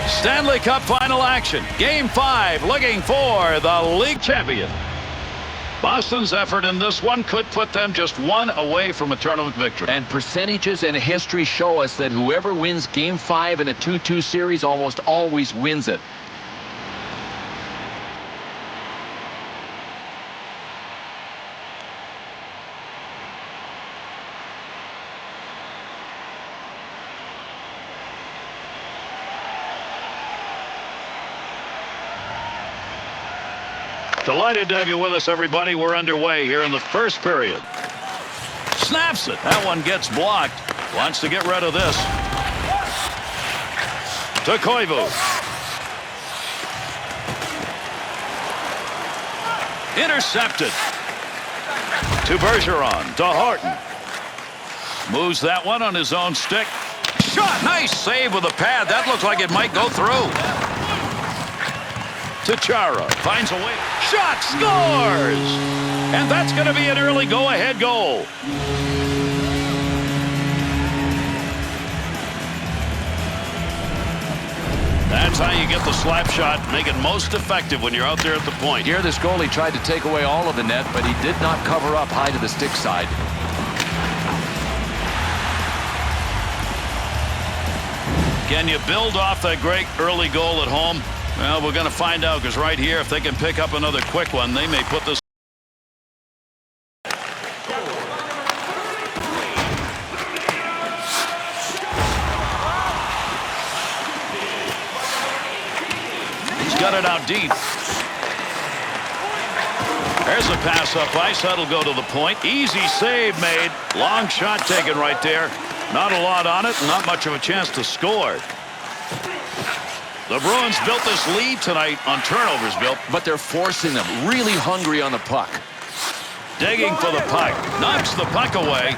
Stanley Cup final action. Game 5, looking for the league champion. Boston's effort in this one could put them just one away from a tournament victory. And percentages and history show us that whoever wins Game 5 in a 2-2 series almost always wins it. Delighted to have you with us, everybody. We're underway here in the first period. Snaps it. That one gets blocked. Wants to get rid of this. To Koivu. Intercepted. To Bergeron. To Horton. Moves that one on his own stick. Shot. Nice save with a pad. That looks like it might go through. To Chara. Finds a way. Shot. Scores! And that's going to be an early go-ahead goal. That's how you get the slap shot. Make it most effective when you're out there at the point. Here, this goalie tried to take away all of the net, but he did not cover up high to the stick side. Can you build off that great early goal at home? Well, we're going to find out, because right here, if they can pick up another quick one, they may put this. He's got it out deep. There's a pass up ice. That'll go to the point. Easy save made. Long shot taken right there. Not a lot on it, and not much of a chance to score. The Bruins built this lead tonight on turnovers, Bill. But they're forcing them. Really hungry on the puck. Digging for the puck. Knocks the puck away.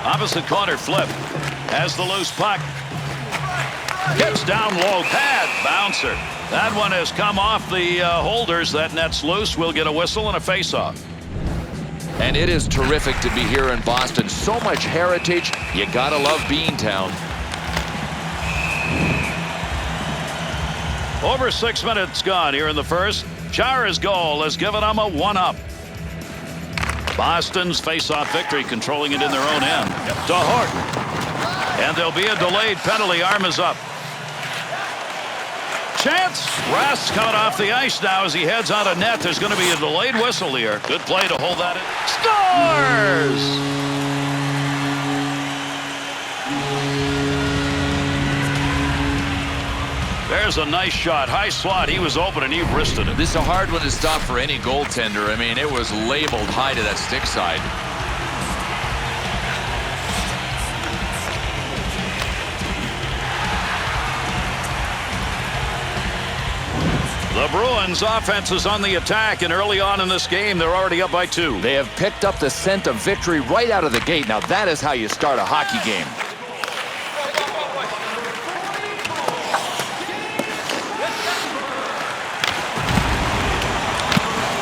Opposite corner flip. Has the loose puck. Gets down low. Pad. Bouncer. That one has come off the holders. That net's loose. We'll get a whistle and a face-off. And it is terrific to be here in Boston. So much heritage. You gotta love Beantown. Over 6 minutes gone here in the first. Chara's goal has given them a 1-up. Boston's face-off victory, controlling it in their own end. To Horton. And there'll be a delayed penalty. Arm is up. Chance. Rust coming off the ice now as he heads out of net. There's going to be a delayed whistle here. Good play to hold that in. Scores! There's a nice shot. High slot. He was open and he wristed it. This is a hard one to stop for any goaltender. I mean, it was labeled high to that stick side. The Bruins offense is on the attack, and early on in this game, they're already up by 2. They have picked up the scent of victory right out of the gate. Now, that is how you start a hockey game.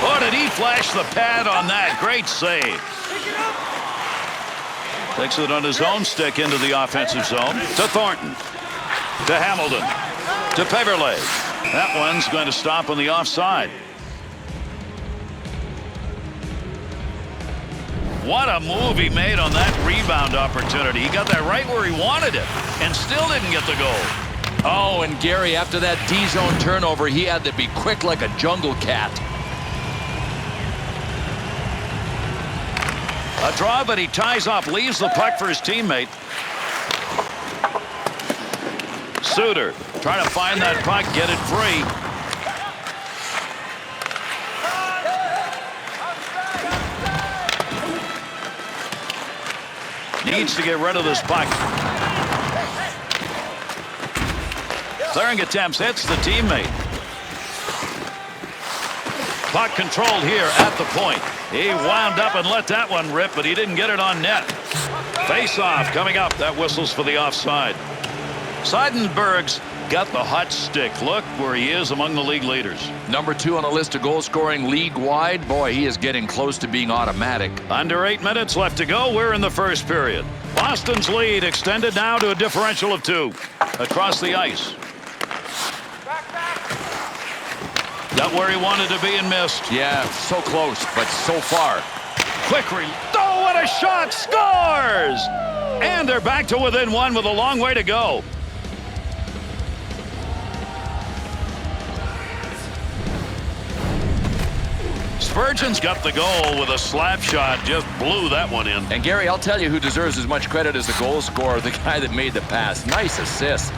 Oh, did he flash the pad on that? Great save. Takes it on his own stick into the offensive zone. To Thornton. To Hamilton. To Peverley. That one's going to stop on the offside. What a move he made on that rebound opportunity. He got that right where he wanted it and still didn't get the goal. Oh, and Gary, after that D-zone turnover, he had to be quick like a jungle cat. A draw, but he ties up, leaves the puck for his teammate. Suter trying to find that puck, get it free. Needs to get rid of this puck. Clearing attempts hits the teammate. Puck controlled here at the point. He wound up and let that one rip, but he didn't get it on net. Face-off coming up. That whistles for the offside. Seidenberg's got the hot stick. Look where he is among the league leaders. Number 2 on the list of goal-scoring league-wide. Boy, he is getting close to being automatic. Under 8 minutes left to go. We're in the first period. Boston's lead extended now to a differential of 2 across the ice. Got where he wanted to be and missed. Yeah, so close, but so far. Quick oh, what a shot! Scores! And they're back to within 1 with a long way to go. Spurgeon's got the goal with a slap shot. Just blew that one in. And Gary, I'll tell you who deserves as much credit as the goal scorer, the guy that made the pass. Nice assist.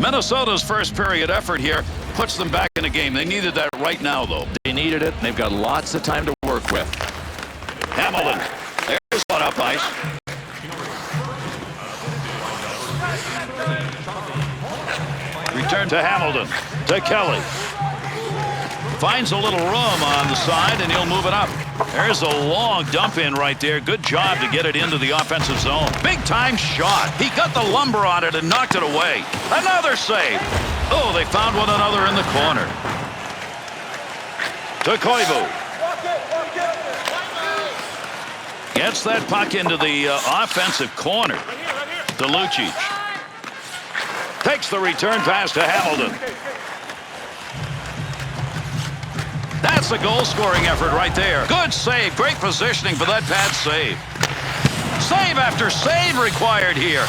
Minnesota's first period effort here puts them back in the game. They needed that right now, though. They needed it, and they've got lots of time to work with. Hamilton. There's one up ice. Return to Hamilton. To Kelly. Finds a little room on the side, and he'll move it up. There's a long dump in right there. Good job to get it into the offensive zone. Big time shot. He got the lumber on it and knocked it away. Another save. Oh, they found one another in the corner. To Koivu. Gets that puck into the offensive corner. To Lucic. Takes the return pass to Hamilton. That's a goal-scoring effort right there. Good save. Great positioning for that pad save. Save after save required here.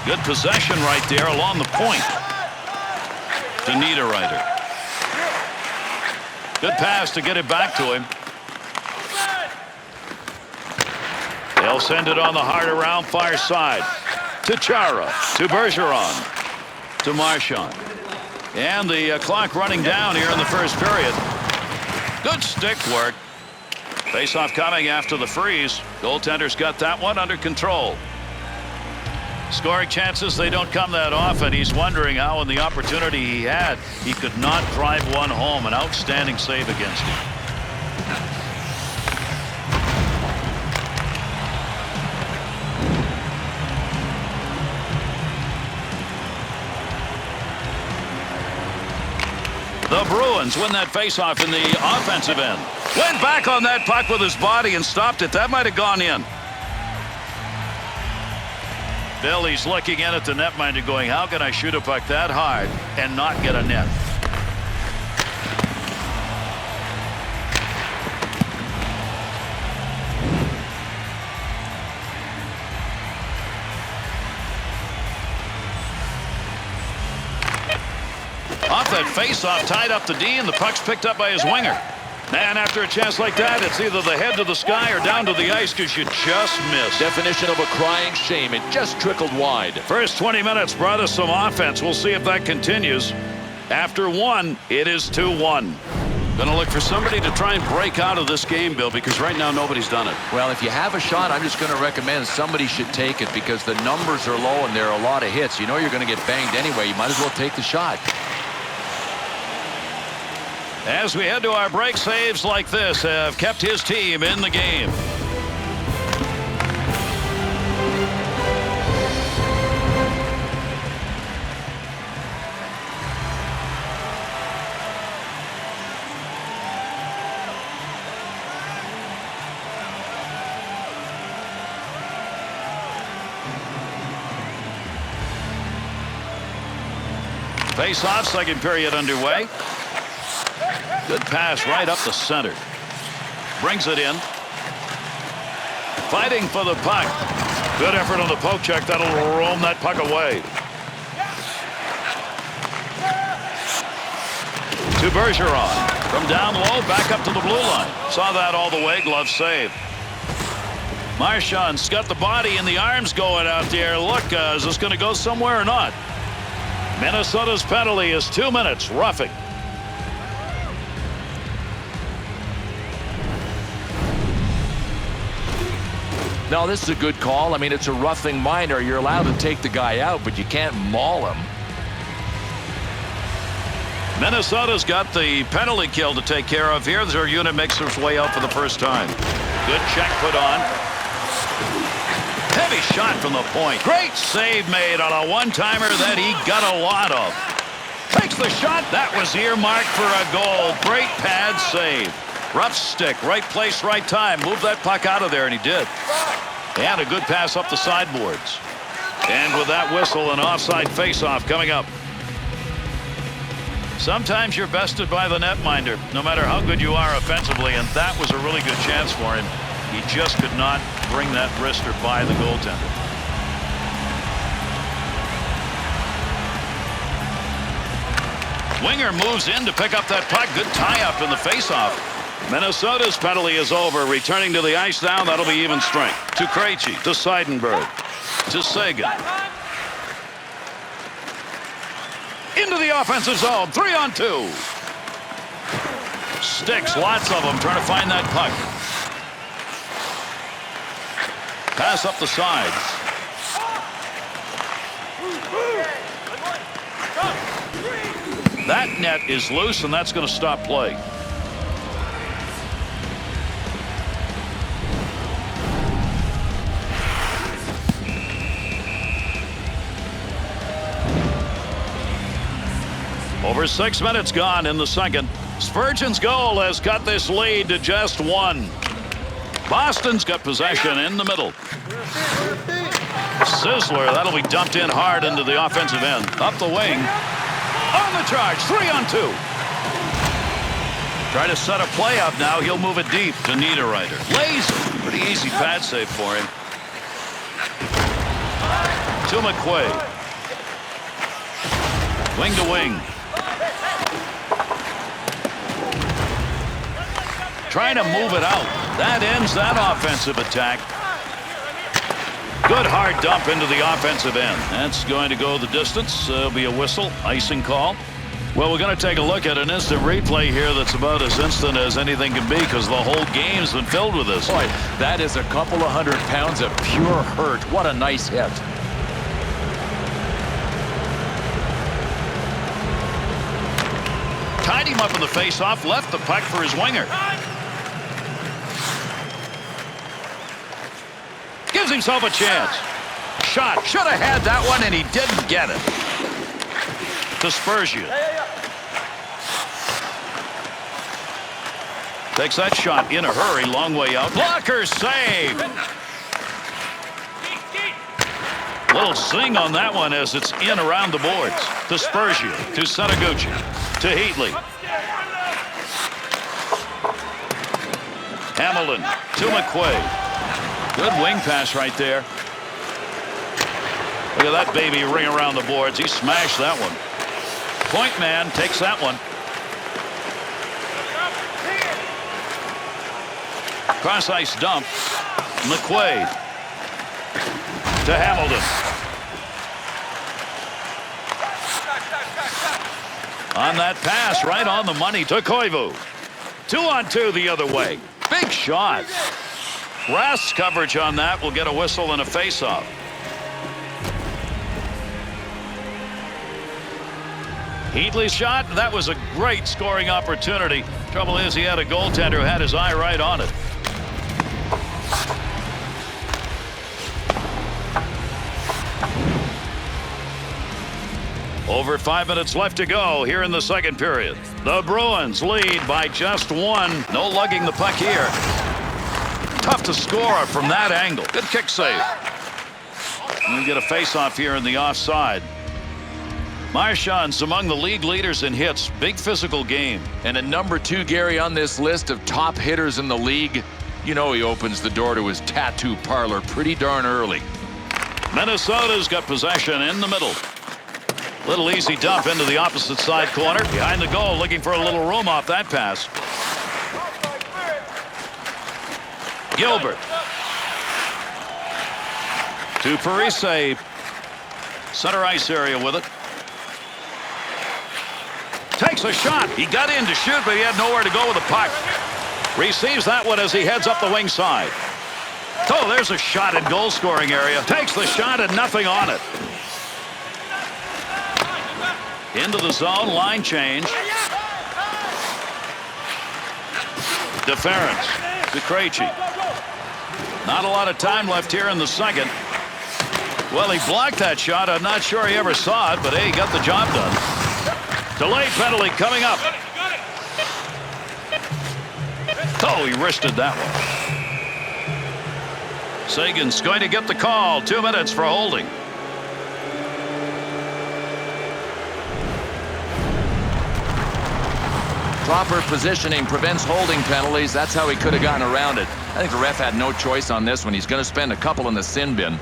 Good possession right there along the point. To Niederreiter. Good pass to get it back to him. They'll send it on the hard around far side. To Chara. To Bergeron. To Marchand. And the clock running down here in the first period. Good stick work. Face-off coming after the freeze. Goaltender's got that one under control. Scoring chances, they don't come that often. He's wondering how in the opportunity he had, he could not drive one home. An outstanding save against him. The Bruins win that faceoff in the offensive end. Went back on that puck with his body and stopped it. That might have gone in. Billy's looking in at the netminder going, how can I shoot a puck that hard and not get a net? Off that face-off, tied up the D, and the puck's picked up by his winger. And after a chance like that, it's either the head to the sky or down to the ice because you just missed. Definition of a crying shame. It just trickled wide. First 20 minutes brought us some offense. We'll see if that continues. After 1, it is 2-1. Going to look for somebody to try and break out of this game, Bill, because right now nobody's done it. Well, if you have a shot, I'm just going to recommend somebody should take it because the numbers are low and there are a lot of hits. You know you're going to get banged anyway. You might as well take the shot. As we head to our break, saves like this have kept his team in the game. Face-off, second period underway. Good pass right up the center. Brings it in. Fighting for the puck. Good effort on the poke check. That'll roam that puck away. To Bergeron. From down low, back up to the blue line. Saw that all the way. Glove save. Marchand's got the body and the arms going out there. Look, is this going to go somewhere or not? Minnesota's penalty is 2 minutes, roughing. No, this is a good call. I mean, it's a roughing minor. You're allowed to take the guy out, but you can't maul him. Minnesota's got the penalty kill to take care of here. Their unit makes its way out for the first time. Good check put on. Heavy shot from the point. Great save made on a one-timer that he got a lot of. Takes the shot. That was earmarked for a goal. Great pad save. Rough stick. Right place, right time. Move that puck out of there, and he did. And a good pass up the sideboards. And with that whistle, an offside faceoff coming up. Sometimes you're bested by the netminder, no matter how good you are offensively, and that was a really good chance for him. He just could not bring that wrister by the goaltender. Winger moves in to pick up that puck. Good tie-up in the faceoff. Minnesota's penalty is over. Returning to the ice now, that'll be even strength. To Krejci, to Seidenberg, to Sagan. Into the offensive zone, 3-on-2. Sticks, lots of them, trying to find that puck. Pass up the side. That net is loose, and that's going to stop play. Over 6 minutes gone in the second. Spurgeon's goal has cut this lead to just 1. Boston's got possession in the middle. Sizzler, that'll be dumped in hard into the offensive end. Up the wing. On the charge, 3-on-2. Try to set a play up now. He'll move it deep to Niederreiter. Lays it. Pretty easy pad save for him. To McQuaid. Wing to wing. Trying to move it out. That ends that offensive attack. Good hard dump into the offensive end. That's going to go the distance. There'll be a whistle, icing call. Well, we're going to take a look at an instant replay here that's about as instant as anything can be because the whole game's been filled with this. Boy, that is a couple of 100 pounds of pure hurt. What a nice hit. Tied him up in the face-off, left the puck for his winger. Gives himself a chance. Shot. Should have had that one, and he didn't get it. To Spurgeon. Takes that shot in a hurry, long way out. Blocker save. Little zing on that one as it's in around the boards. To Spurgeon. To Setaguchi. To Heatley. Hamilton. To McQuaid. Good wing pass right there. Look at that baby ring around the boards. He smashed that one. Point man takes that one. Cross ice dump. McQuaid. To Hamilton. On that pass, right on the money to Koivu. 2-on-2 the other way. Big shot. Rast's coverage on that will get a whistle and a face-off. Heatley's shot, that was a great scoring opportunity. Trouble is he had a goaltender who had his eye right on it. Over 5 minutes left to go here in the second period. The Bruins lead by just 1. No lugging the puck here. Tough to score from that angle. Good kick save. And we get a face-off here in the offside. Marchand's among the league leaders in hits. Big physical game. And at number 2, Gary, on this list of top hitters in the league, you know he opens the door to his tattoo parlor pretty darn early. Minnesota's got possession in the middle. Little easy dump into the opposite side corner. Behind the goal, looking for a little room off that pass. Gilbert. To Parise. Center ice area with it. Takes a shot. He got in to shoot, but he had nowhere to go with the puck. Receives that one as he heads up the wing side. Oh, there's a shot in goal scoring area. Takes the shot and nothing on it. Into the zone, line change. Deference to Krejci. Not a lot of time left here in the second. Well, he blocked that shot. I'm not sure he ever saw it, but hey, he got the job done. Delay penalty coming up. Oh, he wristed that one. Sagan's going to get the call. 2 minutes for holding. Proper positioning prevents holding penalties. That's how he could have gotten around it. I think the ref had no choice on this one. He's going to spend a couple in the sin bin.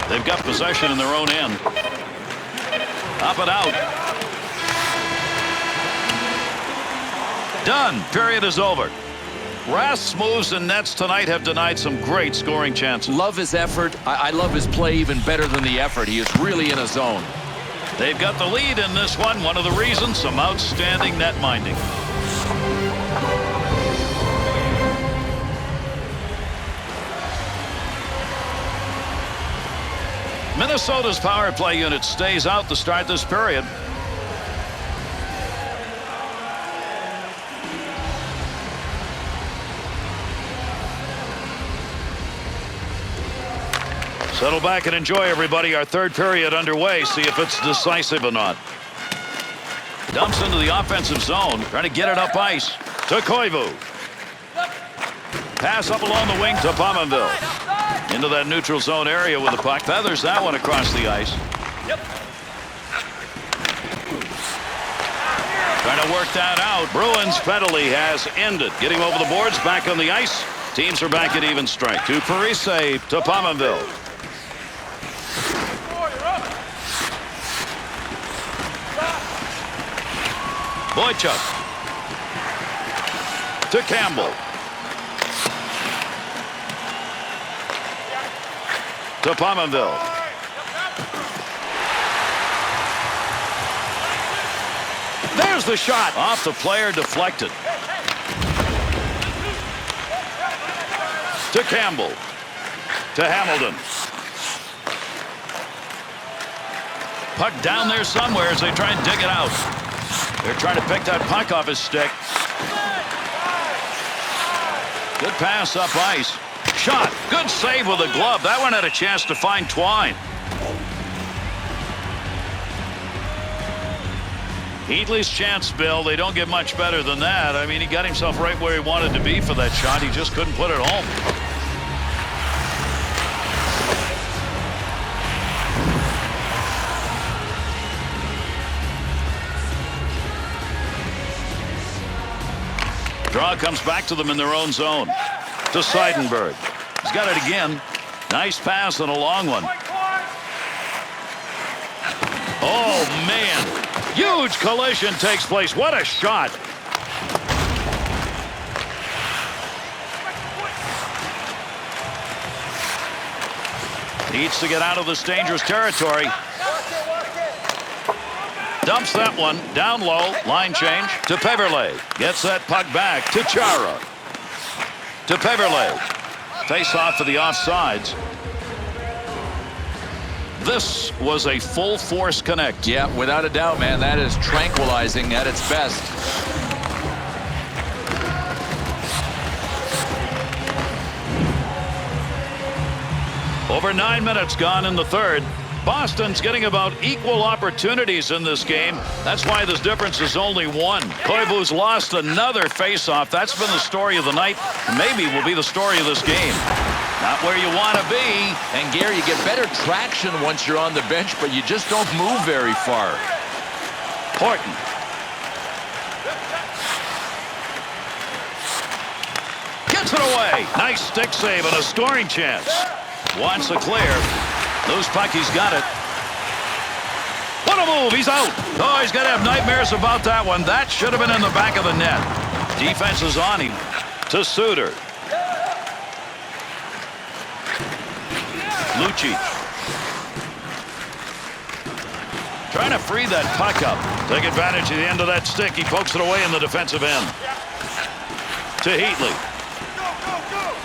They've got possession in their own end. Up and out. Done. Period is over. Rath's moves and nets tonight have denied some great scoring chances. Love his effort. I love his play even better than the effort. He is really in a zone. They've got the lead in this one. One of the reasons, some outstanding net minding. Minnesota's power play unit stays out to start this period. Settle back and enjoy, everybody. Our third period underway. See if it's decisive or not. Dumps into the offensive zone, trying to get it up ice to Koivu. Pass up along the wing to Pominville. Into that neutral zone area with the puck. Feathers that one across the ice. Trying to work that out. Bruins penalty has ended. Getting over the boards, back on the ice. Teams are back at even strength. To Parise, to Pominville. Boychuk. To Campbell. To Pominville. There's the shot. Off the player, deflected. To Campbell. To Hamilton. Puck down there somewhere as they try and dig it out. They're trying to pick that puck off his stick. Good pass up ice. Shot. Good save with a glove. That one had a chance to find Twine. Heatley's chance, Bill. They don't get much better than that. I mean, he got himself right where he wanted to be for that shot. He just couldn't put it home. Draw comes back to them in their own zone. To Seidenberg. He's got it again. Nice pass and a long one. Oh, man. Huge collision takes place. What a shot. Needs to get out of this dangerous territory. Dumps that one down low. Line change to Peverley. Gets that puck back to Chara. To Peverley. Face off for the offsides. This was a full force connect. Yeah, without a doubt, man. That is tranquilizing at its best. Over 9 minutes gone in the third. Boston's getting about equal opportunities in this game. That's why this difference is only one. Koivu's lost another faceoff. That's been the story of the night. Maybe will be the story of this game. Not where you want to be. And Gary, you get better traction once you're on the bench, but you just don't move very far. Horton. Gets it away. Nice stick save and a scoring chance. Wants a clear. Loose puck, he's got it. What a move, he's out. Oh, he's got to have nightmares about that one. That should have been in the back of the net. Defense is on him. To Suter. Lucic. Trying to free that puck up. Take advantage of the end of that stick. He pokes it away in the defensive end. To Heatley.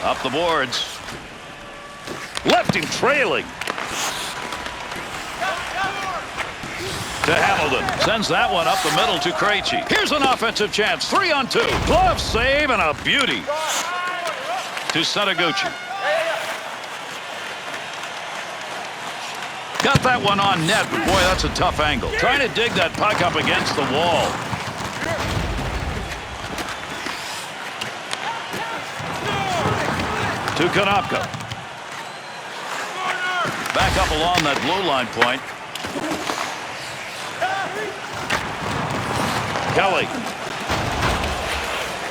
Up the boards. Left him trailing. To Hamilton. Sends that one up the middle to Krejci. Here's an offensive chance. 3-on-2. Glove save and a beauty. To Setaguchi. Got that one on net, but boy, that's a tough angle. Trying to dig that puck up against the wall. To Konopka. Back up along that blue line point. Kelly.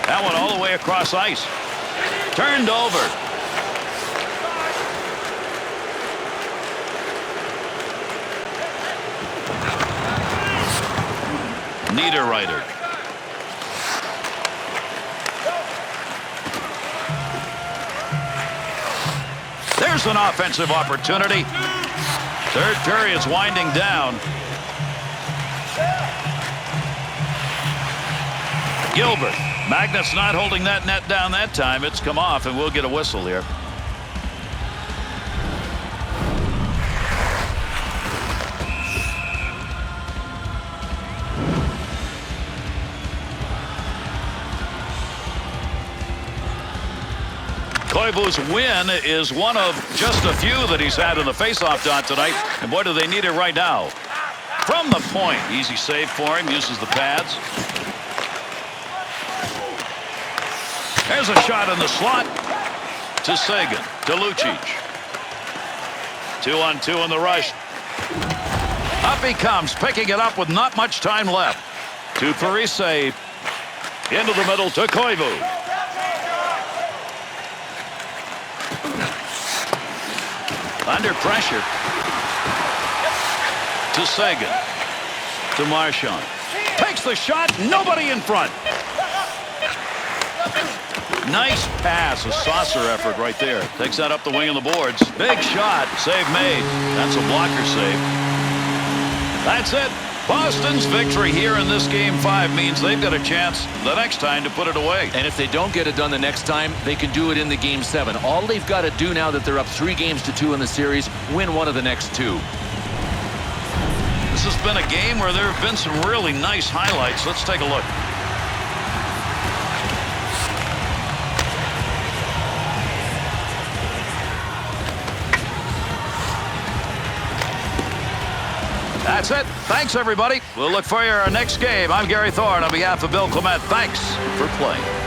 That one all the way across ice. Turned over. Niederreiter. There's an offensive opportunity. Third period's winding down. Gilbert. Magnus not holding that net down that time. It's come off, and we'll get a whistle here. Koivu's win is one of just a few that he's had in the faceoff dot tonight, and boy, do they need it right now. From the point, easy save for him, uses the pads. There's a shot in the slot to Sagan, to Lucic. 2-on-2 in the rush. Up he comes, picking it up with not much time left. To Parise. Into the middle to Koivu. Under pressure. To Sagan. To Marchand. Takes the shot. Nobody in front. Nice pass. A saucer effort right there. Takes that up the wing of the boards. Big shot. Save made. That's a blocker save. That's it. Boston's victory here in this Game 5 means they've got a chance the next time to put it away. And if they don't get it done the next time, they can do it in the Game 7. All they've got to do now that they're up 3-2 in the series, win one of the next 2. This has been a game where there have been some really nice highlights. Let's take a look. That's it. Thanks, everybody. We'll look for you our next game. I'm Gary Thorne on behalf of Bill Clement. Thanks for playing.